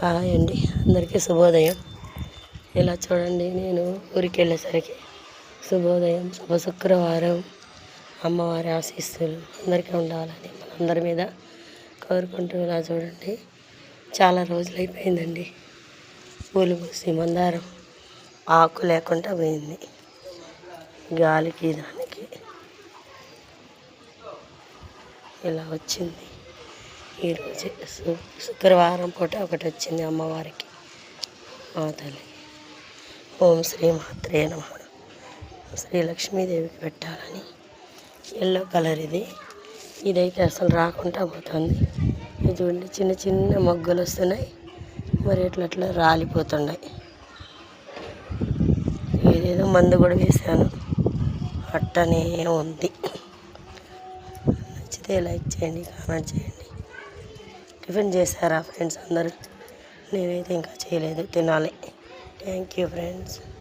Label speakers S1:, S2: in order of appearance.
S1: Hi అండి, అందరికీ శుభోదయం. ఇలా చూడండి, నేను ఊరికి వెళ్ళేసరికి శుభోదయం, శుభ శుక్రవారం. అమ్మవారి ఆశీస్సులు అందరికీ ఉండాలని మనందరి మీద కోరుకుంటూ ఇలా చూడండి. చాలా రోజులు అయిపోయిందండి పూలు పూసి మందారం ఆకు లేకుండా పోయింది. గాలికి దానికి ఇలా వచ్చింది. ఈరోజు శుక్రవారం పూట ఒకటి వచ్చింది అమ్మవారికి, మా తల్లి. ఓం శ్రీ మాత్రే నమః. శ్రీ లక్ష్మీదేవికి పెట్టాలని ఎల్లో కలర్ ఇదైతే అసలు రాకుండా పోతుంది. ఇది చూడండి, చిన్న చిన్న మొగ్గలు వస్తున్నాయి, మరి ఎట్లా రాలిపోతున్నాయి. ఏదేదో మందు కూడా వేసాను, అట్టనే ఉంది. నచ్చితే లైక్ చేయండి, కామెంట్ చేయండి. టిఫిన్ చేశారా ఫ్రెండ్స్ అందరూ? నేనైతే ఇంకా చేయలేదు, తినాలి. Thank you friends.